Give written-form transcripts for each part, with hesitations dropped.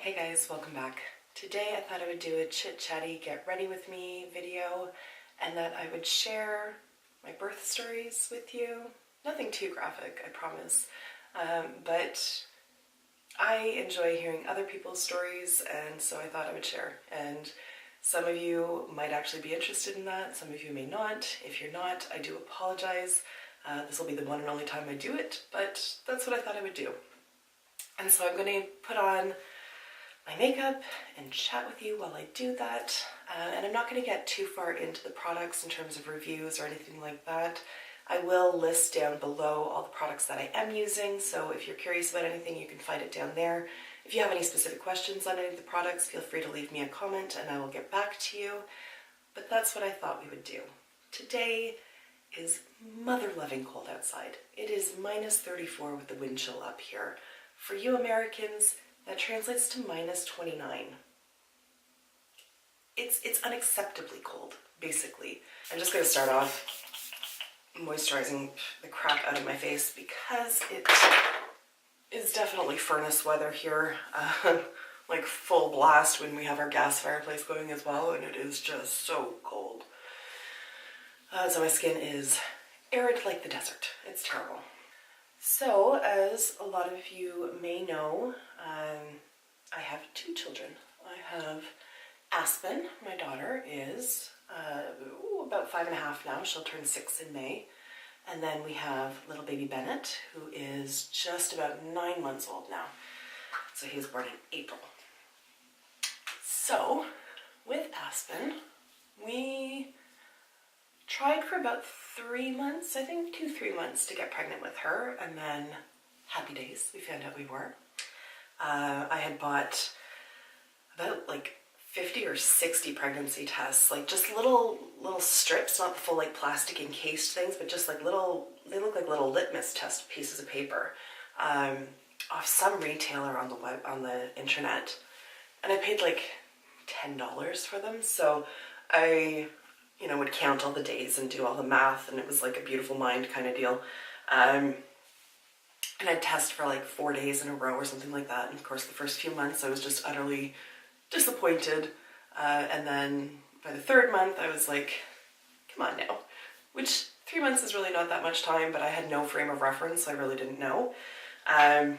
Hey guys, welcome back. Today I thought I would do a chit-chatty get ready with me video and that I would share my birth stories with you. Nothing too graphic, I promise, but I enjoy hearing other people's stories, and so I thought I would share. And some of you might actually be interested in that, some of you may not. If you're not, I do apologize. This will be the one and only time I do it, but that's what I thought I would do. And so I'm going to put on my makeup and chat with you while I do that. And I'm not going to get too far into the products in terms of reviews or anything like that. I will list down below all the products that I am using, so if you're curious about anything, you can find it down there. If you have any specific questions on any of the products, feel free to leave me a comment and I will get back to you. But that's what I thought we would do. Today is mother-loving cold outside. It is minus 34 with the wind chill up here. For you Americans, that translates to minus 29. It's unacceptably cold, basically. I'm just going to start off moisturizing the crap out of my face because it is definitely furnace weather here. Like full blast when we have our gas fireplace going as well, and it is just so cold. So my skin is arid like the desert. It's terrible. So, as a lot of you may know, I have two children. I have Aspen, my daughter, is about 5.5 now. She'll turn 6 in May. And then we have little baby Bennett, who is just about 9 months old now. So he was born in April. So, with Aspen, we tried for about 3 months, I think 2-3 months, to get pregnant with her, and then happy days, we found out we were. I had bought about like 50 or 60 pregnancy tests, like just little strips, not the full like plastic encased things, but just like little, they look like little litmus test pieces of paper, off some retailer on the internet, and I paid like $10 for them. So I would count all the days and do all the math, and it was like a beautiful mind kind of deal. And I'd test for like 4 days in a row or something like that. And of course, the first few months I was just utterly disappointed. And then by the 3rd month, I was like, come on now. Which 3 months is really not that much time, but I had no frame of reference, so I really didn't know. I'm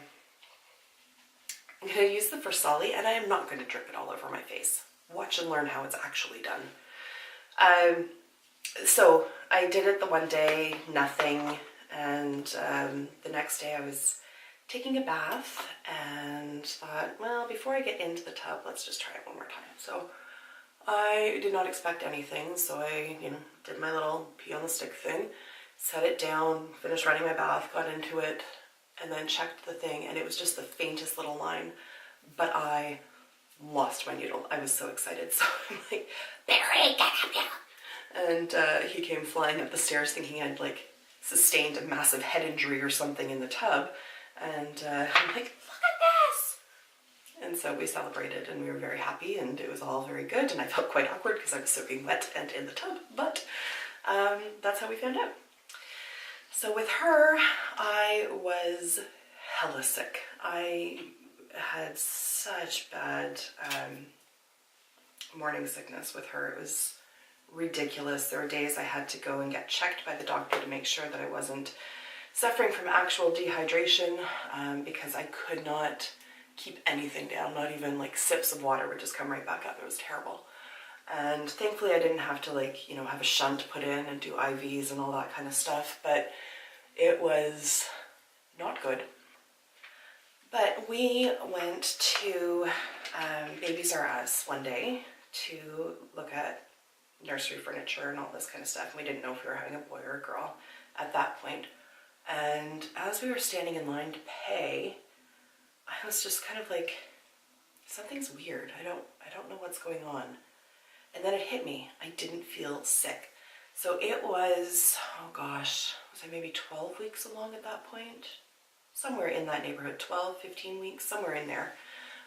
going to use the Farsali, and I am not going to drip it all over my face. Watch and learn how it's actually done. So I did it the one day, nothing, and the next day I was taking a bath and thought, well, before I get into the tub, let's just try it one more time. So I did not expect anything, so I, did my little pee on the stick thing, set it down, finished running my bath, got into it, and then checked the thing, and it was just the faintest little line, but I lost my needle. I was so excited, so I'm like, Barry, get up now. And he came flying up the stairs thinking I'd like sustained a massive head injury or something in the tub. And I'm like, look at this! And so we celebrated and we were very happy and it was all very good. And I felt quite awkward because I was soaking wet and in the tub, but that's how we found out. So with her, I was hella sick. I had such bad morning sickness with her. It was ridiculous. There were days I had to go and get checked by the doctor to make sure that I wasn't suffering from actual dehydration, because I could not keep anything down. Not even like sips of water would just come right back up. It was terrible. And thankfully I didn't have to have a shunt put in and do IVs and all that kind of stuff, but it was not good. But we went to Babies R Us one day to look at nursery furniture and all this kind of stuff. We didn't know if we were having a boy or a girl at that point. And as we were standing in line to pay, I was just kind of like, something's weird. I don't know what's going on. And then it hit me. I didn't feel sick. So it was, oh gosh, was I maybe 12 weeks along at that point? Somewhere in that neighborhood, 12, 15 weeks, somewhere in there.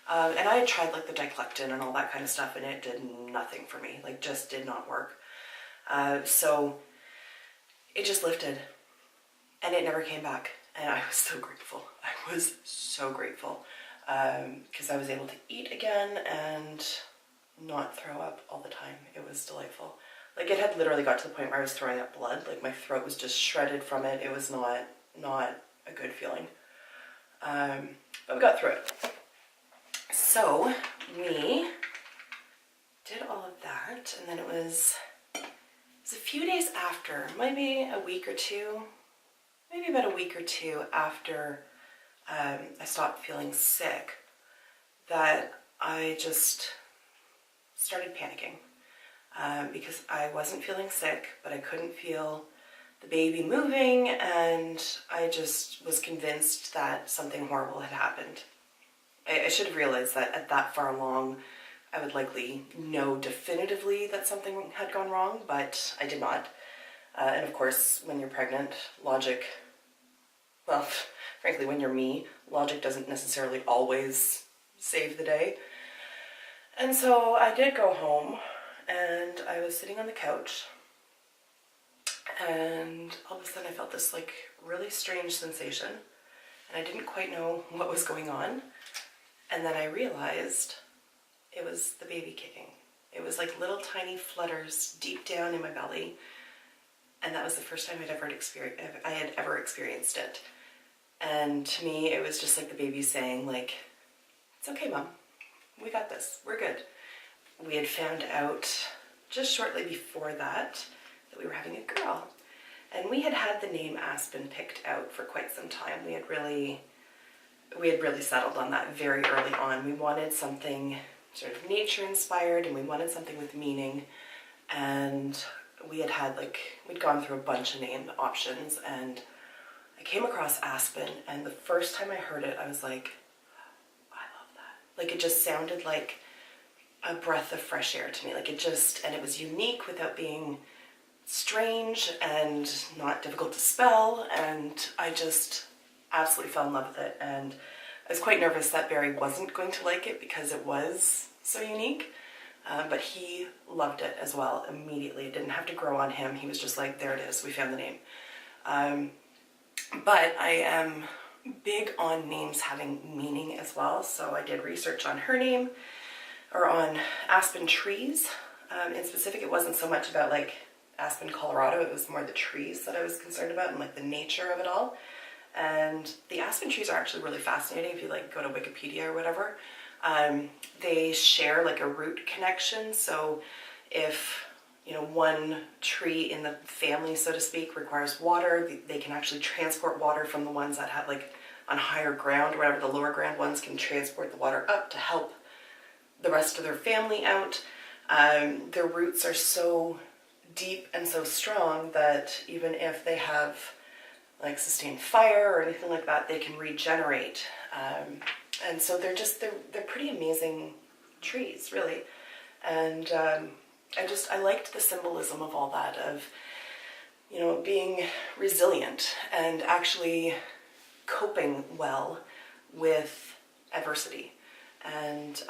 And I had tried like the diclectin and all that kind of stuff, and it did nothing for me, like just did not work. So it just lifted and it never came back. And I was so grateful. I was so grateful. because I was able to eat again and not throw up all the time. It was delightful. Like, it had literally got to the point where I was throwing up blood. Like, my throat was just shredded from it. It was not a good feeling. But we got through it. So we did all of that, and then it was a few days after, maybe a week or two, maybe about a week or two after I stopped feeling sick, that I just started panicking. Because I wasn't feeling sick, but I couldn't feel the baby moving, and I just was convinced that something horrible had happened. I should have realized that at that far along, I would likely know definitively that something had gone wrong, but I did not. And of course, when you're pregnant, logic, well, frankly, when you're me, logic doesn't necessarily always save the day. And so I did go home, and I was sitting on the couch, and all of a sudden I felt this like really strange sensation, and I didn't quite know what was going on. And then I realized it was the baby kicking. It was like little tiny flutters deep down in my belly, and that was the first time I had ever experienced it. And to me, it was just like the baby saying, like, "It's okay, Mom. We got this. We're good." We had found out just shortly before that we were having a girl. And we had the name Aspen picked out for quite some time. We had really settled on that very early on. We wanted something sort of nature inspired, and we wanted something with meaning. And we'd gone through a bunch of name options, and I came across Aspen, and the first time I heard it, I was like, I love that. Like, it just sounded like a breath of fresh air to me. Like, and it was unique without being strange and not difficult to spell, and I just absolutely fell in love with it. And I was quite nervous that Barry wasn't going to like it because it was so unique, but he loved it as well immediately. It didn't have to grow on him. He was just like, there it is, we found the name. But I am big on names having meaning as well, so I did research on her name, or on aspen trees. In specific, it wasn't so much about like Aspen, Colorado, it was more the trees that I was concerned about, and like the nature of it all. And the aspen trees are actually really fascinating if you like go to Wikipedia or whatever. They share like a root connection, so if one tree in the family, so to speak, requires water, they can actually transport water from the ones that have like on higher ground or whatever. The lower ground ones can transport the water up to help the rest of their family out. Their roots are so deep and so strong that even if they have like sustained fire or anything like that, they can regenerate. And so they're pretty amazing trees, really. And I liked the symbolism of all that, of being resilient and actually coping well with adversity, and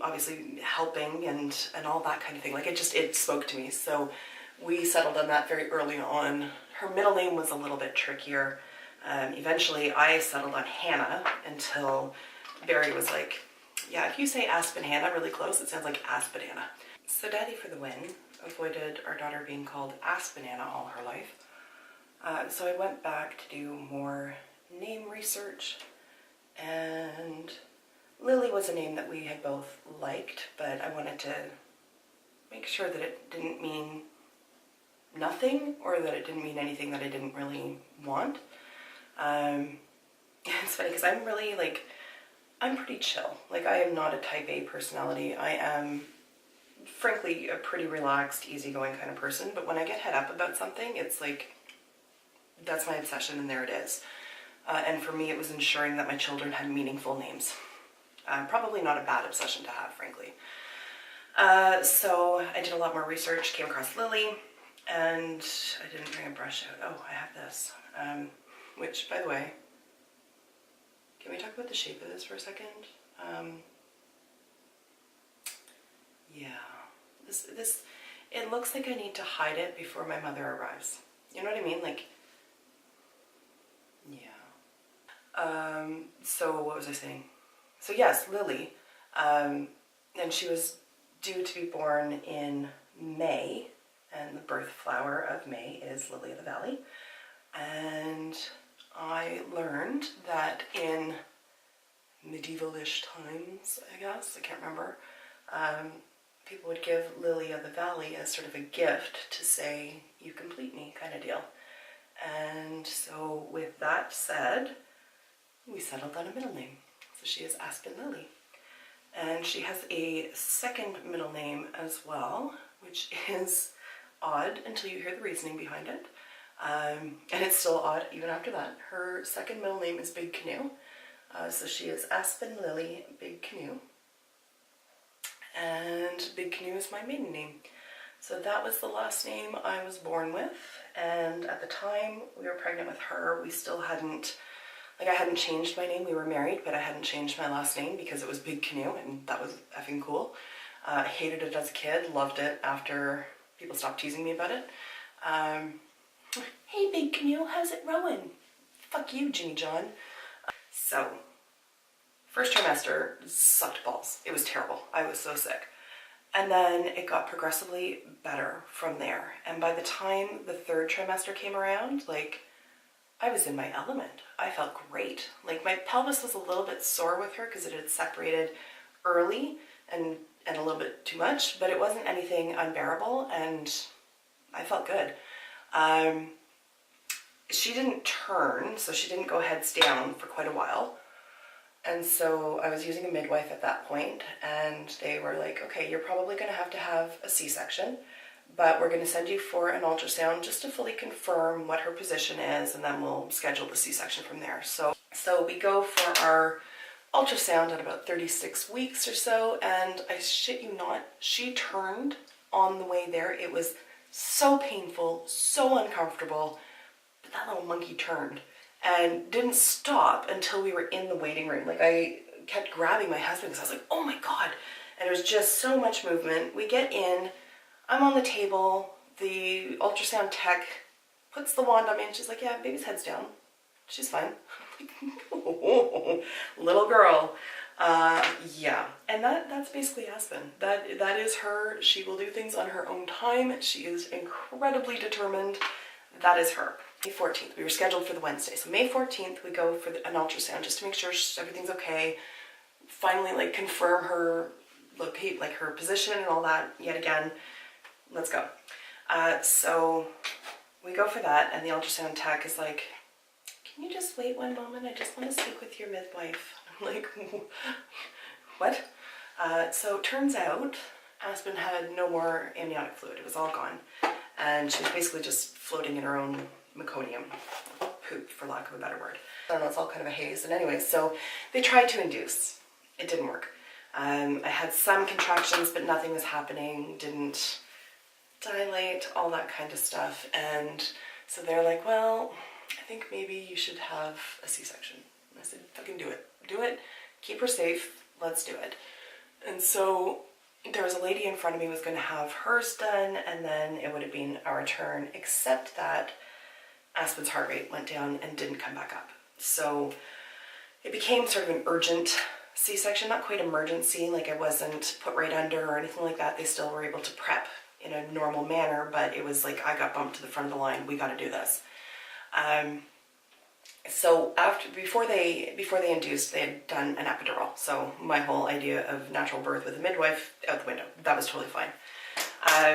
obviously helping and all that kind of thing. Like, it spoke to me. So we settled on that very early on. Her middle name was a little bit trickier. Eventually I settled on Hannah until Barry was like, yeah, if you say Aspen Hannah really close, it sounds like Aspenana. So Daddy for the win avoided our daughter being called Aspenana all her life. So I went back to do more name research, and Lily was a name that we had both liked, but I wanted to make sure that it didn't mean nothing, or that it didn't mean anything that I didn't really want. It's funny because I'm pretty chill. Like, I am not a type A personality. I am, frankly, a pretty relaxed, easygoing kind of person, but when I get head up about something, it's like, that's my obsession, and there it is. And for me, it was ensuring that my children had meaningful names. Probably not a bad obsession to have, frankly. So I did a lot more research, came across Lily, and I didn't bring a brush out. Oh, I have this. Which, by the way, can we talk about the shape of this for a second? Yeah. This, it looks like I need to hide it before my mother arrives. You know what I mean? Like, yeah. So what was I saying? So yes, Lily, and she was due to be born in May, and the birth flower of May is Lily of the Valley. And I learned that in medieval-ish times, I guess, I can't remember, people would give Lily of the Valley as sort of a gift to say, you complete me, kind of deal. And so with that said, we settled on a middle name. So she is Aspen Lily. And she has a second middle name as well, which is odd until you hear the reasoning behind it. And it's still odd even after that. Her second middle name is Big Canoe. So she is Aspen Lily Big Canoe. And Big Canoe is my maiden name. So that was the last name I was born with. And at the time we were pregnant with her, we still hadn't, like I hadn't changed my name. We were married, but I hadn't changed my last name because it was Big Canoe and that was effing cool. I hated it as a kid, loved it after people stopped teasing me about it. Hey Big Canoe, how's it rowing? Fuck you, Jimmy John. So, first trimester sucked balls. It was terrible. I was so sick. And then it got progressively better from there. And by the time the third trimester came around, like, I was in my element. I felt great. Like, my pelvis was a little bit sore with her because it had separated early and a little bit too much, but it wasn't anything unbearable, and I felt good. She didn't turn, so she didn't go heads down for quite a while. And so I was using a midwife at that point, and they were like, okay, you're probably going to have a C-section, but we're going to send you for an ultrasound just to fully confirm what her position is, and then we'll schedule the C-section from there. So we go for our ultrasound at about 36 weeks or so, and I shit you not, she turned on the way there. It was so painful, so uncomfortable, but that little monkey turned and didn't stop until we were in the waiting room. Like, I kept grabbing my husband because I was like, oh my God. And there was just so much movement. We get in, I'm on the table, the ultrasound tech puts the wand on me and she's like, yeah, baby's head's down. She's fine. Little girl. Yeah. And that's basically Aspen. That is her. She will do things on her own time. She is incredibly determined. That is her. May 14th, we were scheduled for the Wednesday. So May 14th, we go for an ultrasound just to make sure everything's okay. Finally, like, confirm her like her position and all that yet again. Let's go. So we go for that, and the ultrasound tech is like, can you just wait one moment? I just want to speak with your midwife. I'm like, what? So it turns out Aspen had no more amniotic fluid. It was all gone. And she was basically just floating in her own meconium, poop, for lack of a better word. I don't know, it's all kind of a haze. And anyway, so they tried to induce. It didn't work. I had some contractions, but nothing was happening, didn't dilate, all that kind of stuff. And so they're like, well, I think maybe you should have a C-section. And I said, fucking do it. Do it. Keep her safe. Let's do it. And so there was a lady in front of me who was going to have hers done, and then it would have been our turn, except that Aspen's heart rate went down and didn't come back up. So it became sort of an urgent C-section, not quite emergency, like I wasn't put right under or anything like that. They still were able to prep in a normal manner, but it was like, I got bumped to the front of the line. We got to do this. So before they induced, they had done an epidural. So my whole idea of natural birth with a midwife out the window. That was totally fine.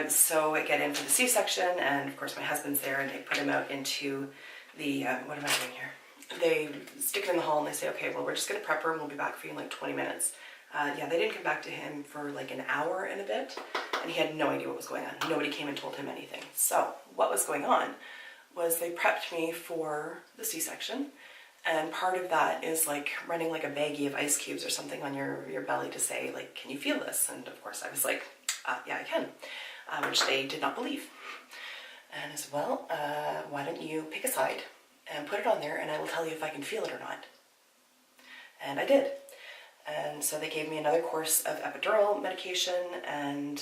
So I get in for the C-section, and of course my husband's there, and they put him out into the, what am I doing here? They stick it in the hall and they say, okay, well, we're just going to prep her and we'll be back for you in like 20 minutes. Yeah, they didn't come back to him for like an hour and a bit, and he had no idea what was going on. Nobody came and told him anything. So what was going on was they prepped me for the C-section, and part of that is like running like a baggie of ice cubes or something on your belly to say, like, can you feel this? And of course I was like, yeah, I can, which they did not believe. And I said, well, why don't you pick a side and put it on there, and I will tell you if I can feel it or not. And I did. And so they gave me another course of epidural medication, and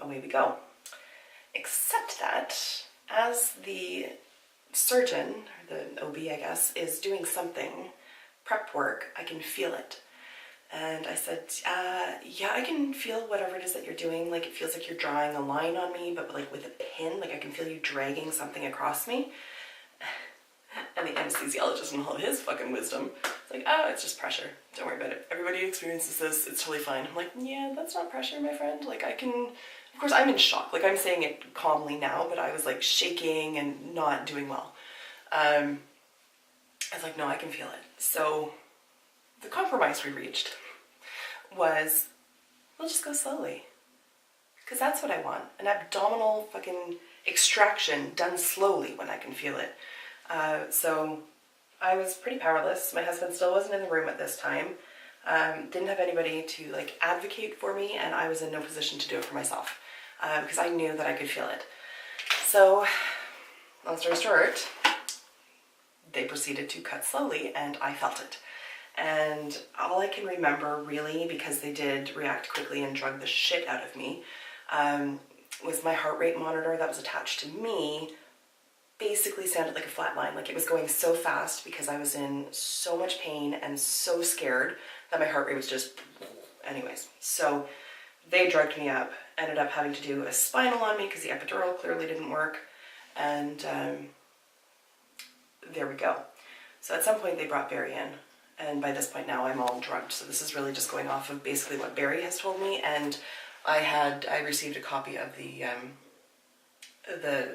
away we go. Except that as the surgeon, or the OB I guess, is doing something, prep work, I can feel it. And I said, yeah, I can feel whatever it is that you're doing. Like, it feels like you're drawing a line on me, but like with a pin, like I can feel you dragging something across me. And the anesthesiologist in all of his fucking wisdom, it's like, oh, it's just pressure. Don't worry about it. Everybody experiences this. It's totally fine. I'm like, yeah, that's not pressure, my friend. Like, I can, of course, I'm in shock. Like, I'm saying it calmly now, but I was like shaking and not doing well. I was like, no, I can feel it. So the compromise we reached was, we'll just go slowly. Because that's what I want. An abdominal fucking extraction done slowly when I can feel it. So I was pretty powerless. My husband still wasn't in the room at this time. Didn't have anybody to like advocate for me, and I was in no position to do it for myself because I knew that I could feel it. So, long story short, they proceeded to cut slowly, and I felt it. And all I can remember really, because they did react quickly and drug the shit out of me, was my heart rate monitor that was attached to me basically sounded like a flat line. Like, it was going so fast because I was in so much pain and so scared that my heart rate was just, anyways. So they drugged me up, ended up having to do a spinal on me because the epidural clearly didn't work. And there we go. So at some point they brought Barry in. And by this point now I'm all drugged. So this is really just going off of basically what Barry has told me. And I received a copy of the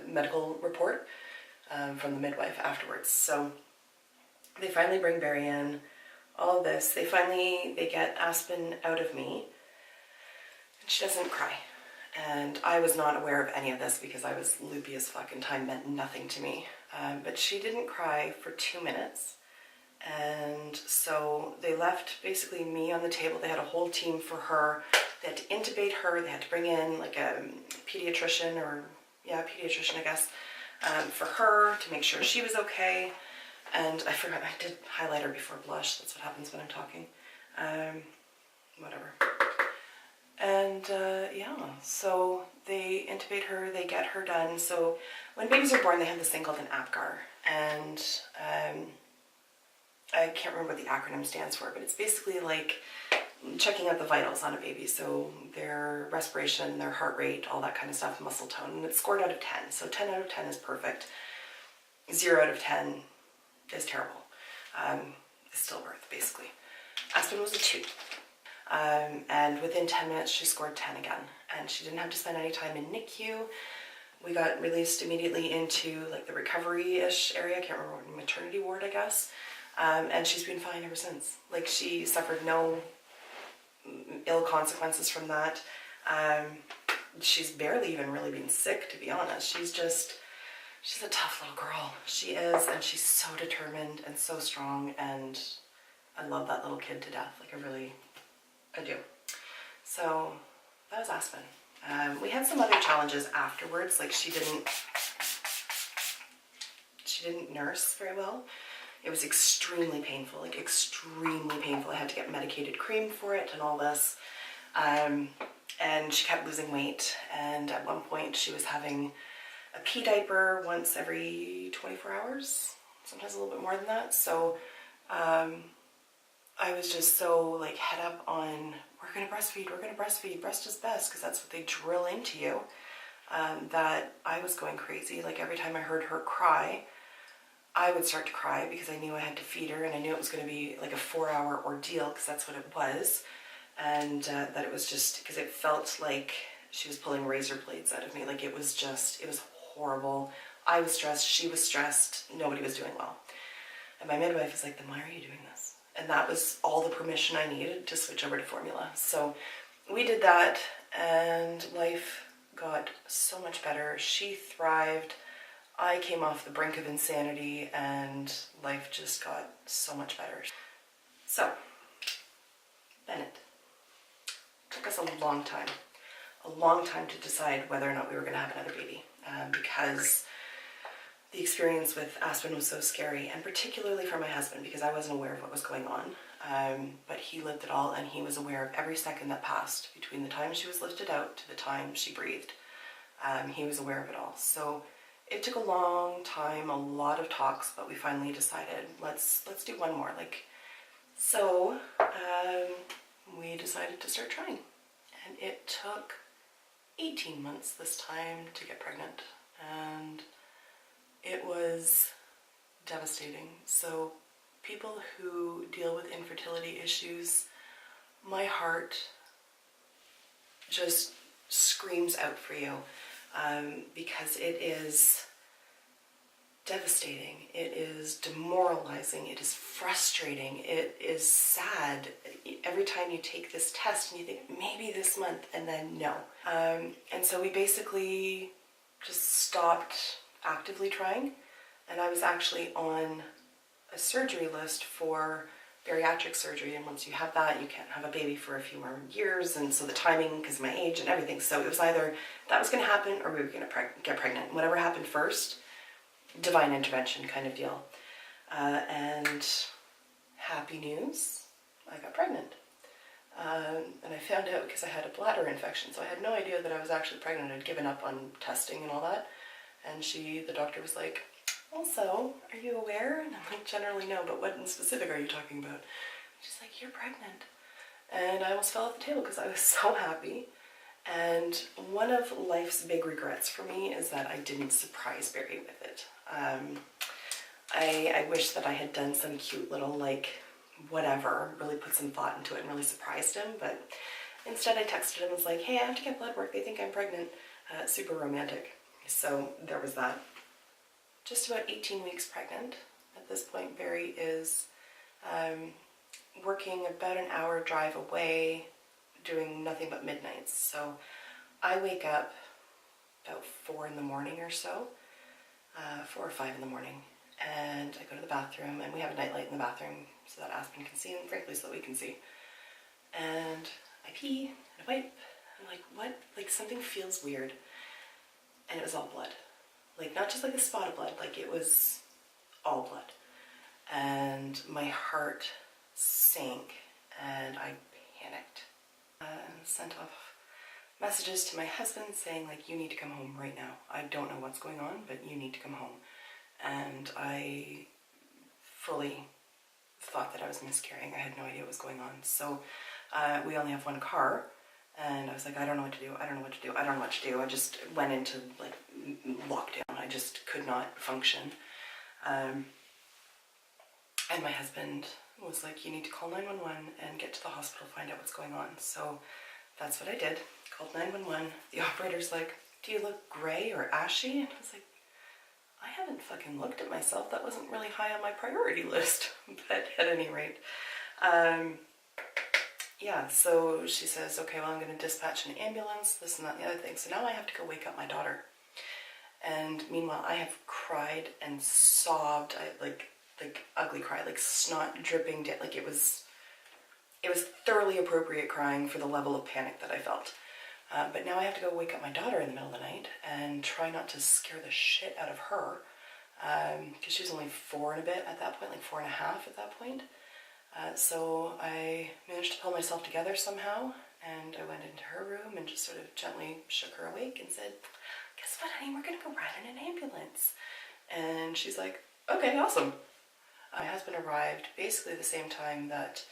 medical report from the midwife afterwards. So they finally bring Barry in, all this. They get Aspen out of me, and she doesn't cry. And I was not aware of any of this because I was loopy as fuck and time meant nothing to me. But she didn't cry for 2 minutes. And so they left basically me on the table. They had a whole team for her. They had to intubate her. They had to bring in like a pediatrician I guess, for her to make sure she was okay. And I forgot, I did highlighter before blush. That's what happens when I'm talking. Whatever. And yeah, so they intubate her, they get her done. So when babies are born, they have this thing called an APGAR. And I can't remember what the acronym stands for, but it's basically like checking out the vitals on a baby. So their respiration, their heart rate, all that kind of stuff, muscle tone. And it's scored out of 10. So 10 out of 10 is perfect. 0 out of 10 is terrible. It's stillbirth, basically. Aspen was a 2. And within 10 minutes, she scored 10 again. And she didn't have to spend any time in NICU. We got released immediately into like the recovery-ish area. I can't remember what, maternity ward, I guess. And she's been fine ever since. Like, she suffered no ill consequences from that. She's barely even really been sick, to be honest. She's a tough little girl. She is, and she's so determined and so strong, and I love that little kid to death. Like, I do. So that was Aspen. We had some other challenges afterwards. Like, she didn't nurse very well. It was extremely painful, like extremely painful. I had to get medicated cream for it and all this. And she kept losing weight. And at one point she was having a pee diaper once every 24 hours, sometimes a little bit more than that. So I was just so like head up on, we're gonna breastfeed, breast is best, because that's what they drill into you, that I was going crazy. Like, every time I heard her cry, I would start to cry because I knew I had to feed her, and I knew it was going to be like a 4-hour ordeal, because that's what it was. And that it was just because it felt like she was pulling razor blades out of me. Like, it was horrible. I was stressed, she was stressed, nobody was doing well. And my midwife was like, then why are you doing this? And that was all the permission I needed to switch over to formula. So we did that, and life got so much better. She thrived. I came off the brink of insanity, and life just got so much better. So, Bennett. Took us a long time to decide whether or not we were going to have another baby, because the experience with Aspen was so scary, and particularly for my husband, because I wasn't aware of what was going on, but he lived it all, and he was aware of every second that passed between the time she was lifted out to the time she breathed. He was aware of it all. So it took a long time, a lot of talks, but we finally decided, let's do one more. Like, So we decided to start trying, and it took 18 months this time to get pregnant, and it was devastating. So people who deal with infertility issues, my heart just screams out for you, because it is devastating, it is demoralizing, it is frustrating, it is sad every time you take this test and you think maybe this month, and then no. And so we basically just stopped actively trying, and I was actually on a surgery list for bariatric surgery, and once you have that you can't have a baby for a few more years, and so the timing, because of my age and everything, so it was either that was going to happen or we were going to get pregnant. Whatever happened first, divine intervention kind of deal. And happy news, I got pregnant. And I found out because I had a bladder infection, so I had no idea that I was actually pregnant. I'd given up on testing and all that, and the doctor was like, also, are you aware? And I'm like, generally no, but what in specific are you talking about? She's like, you're pregnant. And I almost fell off the table because I was so happy. And one of life's big regrets for me is that I didn't surprise Barry with it. I wish that I had done some cute little, like, whatever, really put some thought into it and really surprised him, but instead I texted him and was like, hey, I have to get blood work, they think I'm pregnant. Super romantic. So there was that. Just about 18 weeks pregnant. At this point, Barry is working about an hour drive away, doing nothing but midnights. So I wake up about 4 in the morning or so, 4 or 5 in the morning, and I go to the bathroom, and we have a nightlight in the bathroom so that Aspen can see, and frankly so that we can see. And I pee, and I wipe, I'm like, what? Like, something feels weird. And it was all blood. Like, not just like a spot of blood, like it was all blood. And my heart sank, and I panicked. Sent off messages to my husband saying, like, you need to come home right now. I don't know what's going on, but you need to come home. And I fully thought that I was miscarrying. I had no idea what was going on. So we only have one car, and I was like, I don't know what to do. I don't know what to do. I don't know what to do. I just went into, like, lockdown. I just could not function. And my husband was like, you need to call 911 and get to the hospital, find out what's going on. So that's what I did. Called 911. The operator's like, do you look gray or ashy? And I was like, I haven't fucking looked at myself. That wasn't really high on my priority list. But at any rate, yeah, so she says, okay, well, I'm going to dispatch an ambulance, this and that and the other thing. So now I have to go wake up my daughter. And meanwhile, I have cried and sobbed, like ugly cry, like snot dripping down. Like it was thoroughly appropriate crying for the level of panic that I felt. But now I have to go wake up my daughter in the middle of the night and try not to scare the shit out of her, because she was only 4 and a bit at that point, like 4 and a half at that point. So I managed to pull myself together somehow, and I went into her room and just sort of gently shook her awake and said, guess what, honey, we're gonna go ride in an ambulance. And she's like, okay, awesome. My husband arrived basically the same time that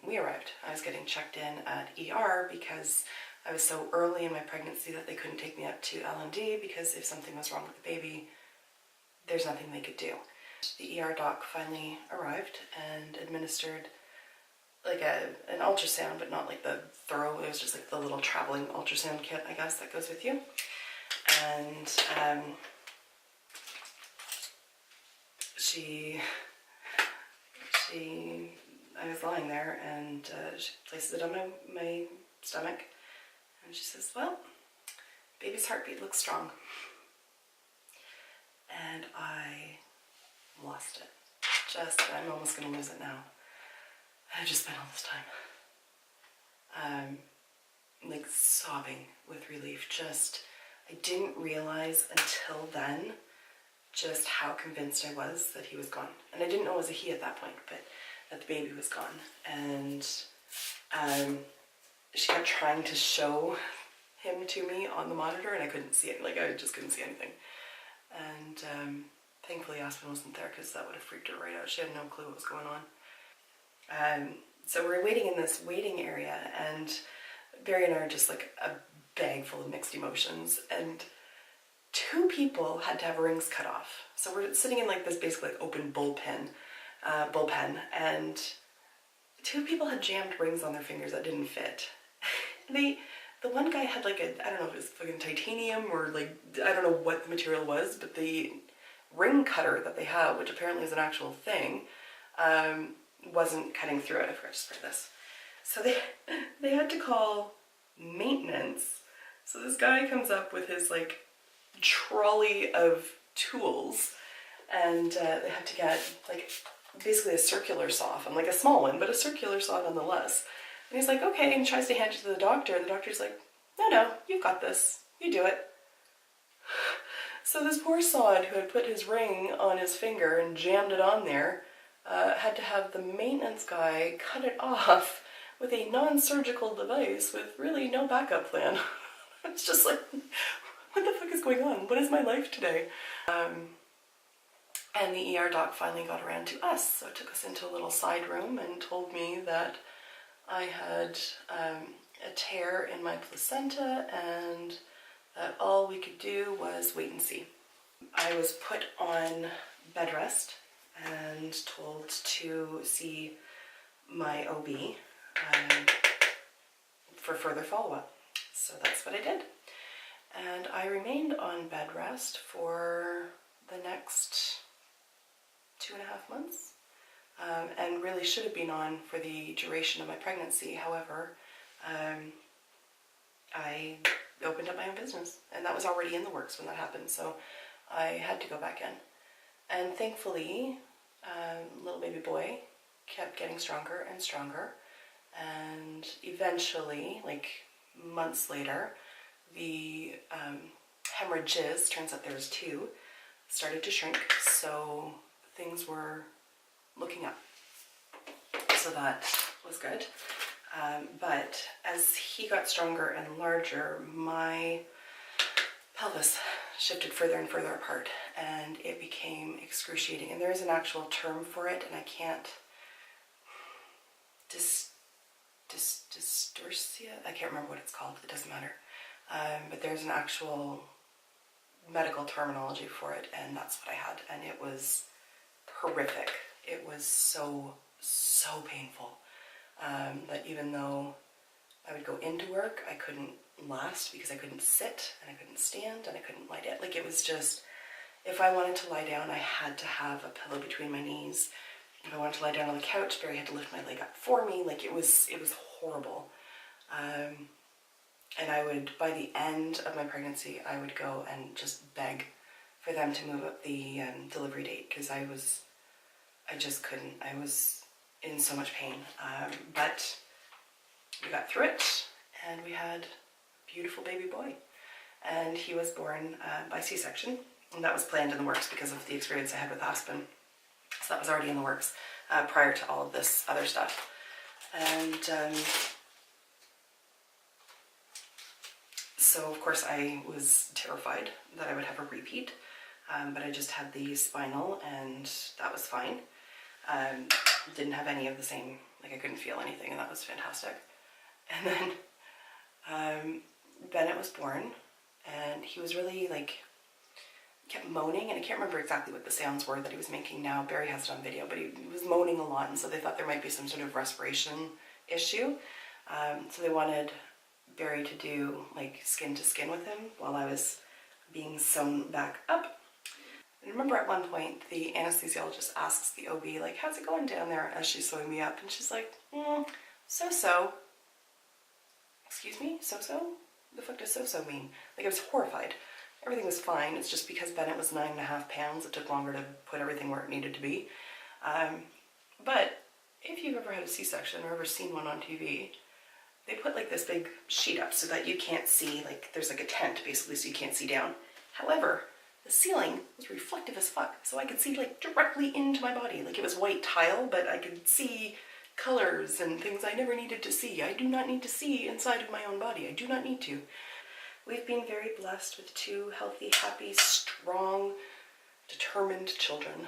we arrived. I was getting checked in at ER because I was so early in my pregnancy that they couldn't take me up to L&D, because if something was wrong with the baby, there's nothing they could do. The ER doc finally arrived and administered like an ultrasound, but not like the thorough, it was just like the little traveling ultrasound kit, I guess, that goes with you. And I was lying there, and she places it on my stomach, and she says, well, baby's heartbeat looks strong. And I lost it. I'm almost gonna lose it now. I've just spent all this time, like sobbing with relief. I didn't realize until then just how convinced I was that he was gone. And I didn't know it was a he at that point, but that the baby was gone. And she kept trying to show him to me on the monitor, and I couldn't see it. Like, I just couldn't see anything. And thankfully Aspen wasn't there, because that would have freaked her right out. She had no clue what was going on. So we're waiting in this waiting area, and Barry and I are just like a bag full of mixed emotions, and 2 people had to have rings cut off. So we're sitting in like this basically like open bullpen, and 2 people had jammed rings on their fingers that didn't fit. The one guy had like I don't know if it was fucking titanium or like, I don't know what the material was, but the ring cutter that they have, which apparently is an actual thing, wasn't cutting through it. I forgot to spray this. So they had to call maintenance. So this guy comes up with his like trolley of tools, and they had to get like basically a circular saw from, like a small one, but a circular saw nonetheless. And he's like, okay, and tries to hand it to the doctor, and the doctor's like, no, you've got this, you do it. So this poor sod who had put his ring on his finger and jammed it on there had to have the maintenance guy cut it off with a non-surgical device with really no backup plan. It's just like, what the fuck is going on? What is my life today? And the ER doc finally got around to us, so took us into a little side room and told me that I had a tear in my placenta and that all we could do was wait and see. I was put on bed rest and told to see my OB for further follow-up. So that's what I did. And I remained on bed rest for the next 2.5 months. And really should have been on for the duration of my pregnancy. However, I opened up my own business, and that was already in the works when that happened, so I had to go back in. And thankfully, little baby boy kept getting stronger and stronger, and eventually, like months later, the hemorrhages, turns out there was 2, started to shrink, so things were looking up. So that was good. But as he got stronger and larger, my pelvis shifted further and further apart, and it became excruciating. And there is an actual term for it, and I can't... Dystorsia? I can't remember what it's called. It doesn't matter. But there's an actual medical terminology for it, and that's what I had. And it was horrific. It was so painful that even though I would go into work, I couldn't last because I couldn't sit and I couldn't stand and I couldn't lie down. Like, it was just, if I wanted to lie down, I had to have a pillow between my knees. If I wanted to lie down on the couch, Barry had to lift my leg up for me. Like, it was horrible. And I would, by the end of my pregnancy, I would go and just beg for them to move up the delivery date, because I just couldn't. I was in so much pain. But we got through it, and we had a beautiful baby boy. And he was born by C-section, and that was planned in the works because of the experience I had with Aspen. So that was already in the works prior to all of this other stuff. And so of course I was terrified that I would have a repeat, but I just had the spinal and that was fine. Didn't have any of the same, like I couldn't feel anything, and that was fantastic. And then Bennett was born, and he was really like, kept moaning, and I can't remember exactly what the sounds were that he was making now. Barry has it on video, but he was moaning a lot, and so they thought there might be some sort of respiration issue. So they wanted Barry to do like skin to skin with him while I was being sewn back up. And remember at one point the anesthesiologist asks the OB, like, how's it going down there, as she's sewing me up, and she's like, so-so. Excuse me? So-so? The fuck does so-so mean? Like, I was horrified. Everything was fine. It's just because Bennett was 9.5 pounds, it took longer to put everything where it needed to be. But if you've ever had a C-section or ever seen one on TV, they put like this big sheet up so that you can't see, like there's like a tent basically, so you can't see down. However, the ceiling was reflective as fuck, so I could see like directly into my body. Like, it was white tile, but I could see colors and things I never needed to see. I do not need to see inside of my own body. I do not need to. We've been very blessed with 2 healthy, happy, strong, determined children.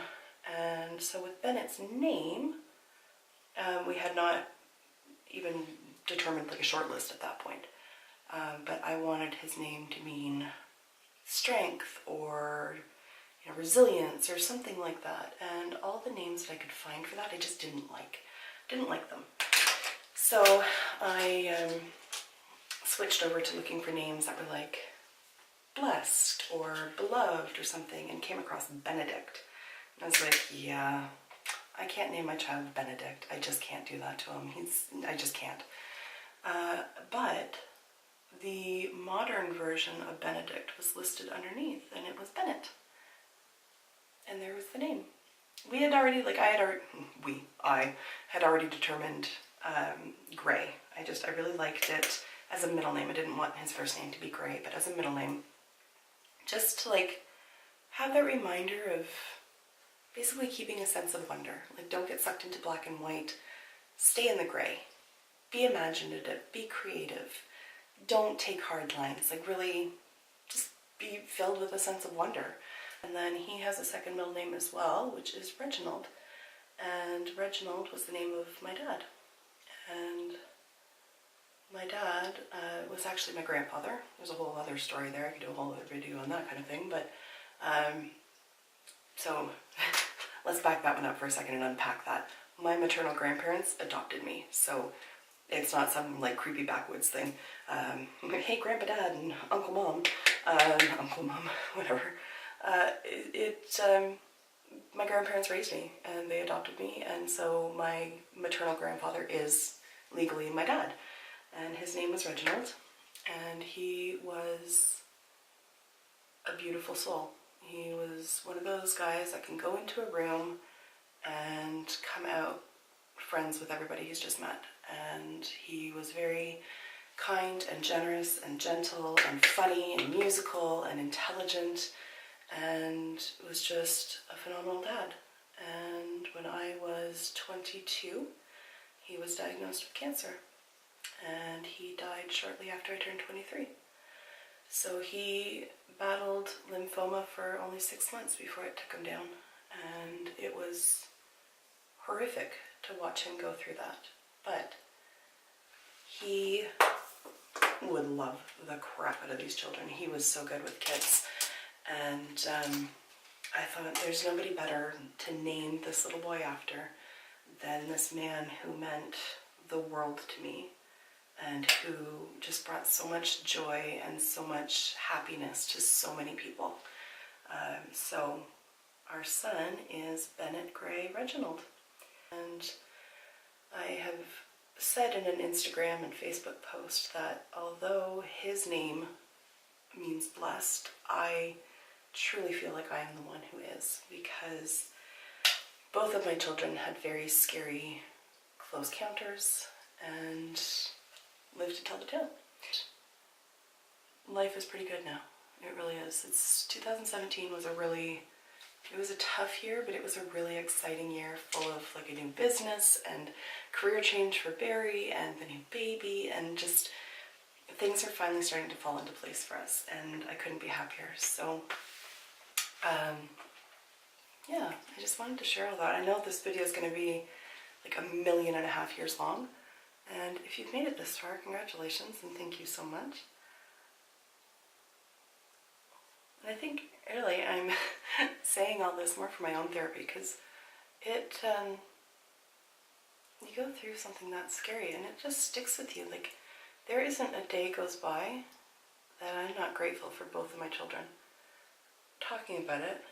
And so with Bennett's name, We had not even determined like a short list at that point. But I wanted his name to mean strength or resilience or something like that. And all the names that I could find for that, I just didn't like. Didn't like them. So I switched over to looking for names that were like blessed or beloved or something, and came across Benedict. And I was like, yeah, I can't name my child Benedict. I just can't do that to him. I just can't. But the modern version of Benedict was listed underneath, and it was Bennett. And there was the name. I had already determined Gray. I really liked it as a middle name. I didn't want his first name to be Gray, but as a middle name, just to like have that reminder of basically keeping a sense of wonder. Like, don't get sucked into black and white. Stay in the gray. Be imaginative. Be creative. Don't take hard lines. Like, really just be filled with a sense of wonder. And then he has a second middle name as well, which is Reginald. And Reginald was the name of my dad. And my dad was actually my grandfather. There's a whole other story there. I could do a whole other video on that kind of thing. But so let's back that one up for a second and unpack that. My maternal grandparents adopted me. So it's not some like creepy backwoods thing. Hey, Grandpa Dad and Uncle Mom, whatever. My grandparents raised me and they adopted me, and so my maternal grandfather is legally my dad, and his name was Reginald, and he was a beautiful soul. He was one of those guys that can go into a room and come out friends with everybody he's just met, and he was very kind and generous and gentle and funny and musical and intelligent, and was just a phenomenal dad. And when I was 22, he was diagnosed with cancer, and he died shortly after I turned 23. So he battled lymphoma for only 6 months before it took him down, and it was horrific to watch him go through that. But he would love the crap out of these children. He was so good with kids. And I thought there's nobody better to name this little boy after than this man who meant the world to me and who just brought so much joy and so much happiness to so many people. So our son is Bennett Gray Reginald. And I have said in an Instagram and Facebook post that although his name means blessed, I truly feel like I am the one who is, because both of my children had very scary close counters and lived to tell the tale. Life is pretty good now. It really is. 2017 was it was a tough year, but it was a really exciting year, full of like a new business and career change for Barry and the new baby, and just things are finally starting to fall into place for us, and I couldn't be happier. So yeah, I just wanted to share all that. I know this video is going to be like 1.5 million years long, and if you've made it this far, congratulations and thank you so much. And I think really I'm saying all this more for my own therapy, because it you go through something that's scary and it just sticks with you. Like, there isn't a day goes by that I'm not grateful for both of my children. Talking about it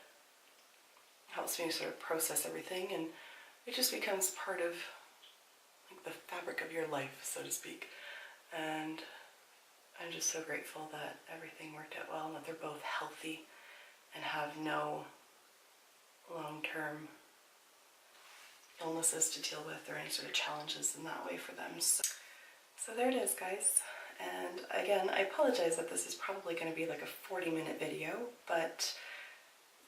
helps me sort of process everything, and it just becomes part of like the fabric of your life, so to speak. And I'm just so grateful that everything worked out well and that they're both healthy and have no long-term illnesses to deal with or any sort of challenges in that way for them. So there it is, guys. And again, I apologize that this is probably going to be like a 40-minute video, but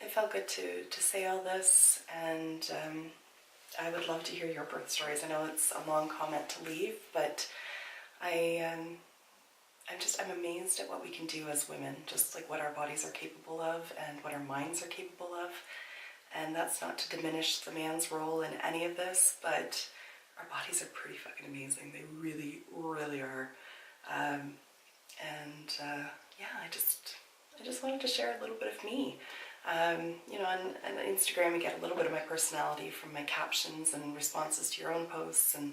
it felt good to say all this, and I would love to hear your birth stories. I know it's a long comment to leave, but I'm amazed at what we can do as women, just like what our bodies are capable of and what our minds are capable of. And that's not to diminish the man's role in any of this, but our bodies are pretty fucking amazing. They really, really are. Yeah, I just wanted to share a little bit of me. You know, on Instagram you get a little bit of my personality from my captions and responses to your own posts, and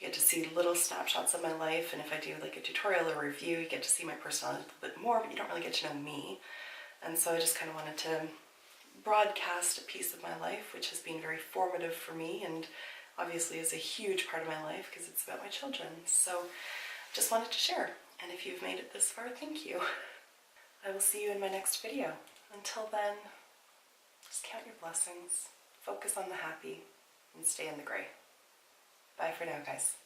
you get to see little snapshots of my life, and if I do like a tutorial or review, you get to see my personality a little bit more, but you don't really get to know me. And so I just kind of wanted to broadcast a piece of my life, which has been very formative for me, and obviously is a huge part of my life because it's about my children. So just wanted to share, and if you've made it this far, thank you. I will see you in my next video. Until then, just count your blessings, focus on the happy, and stay in the gray. Bye for now, guys.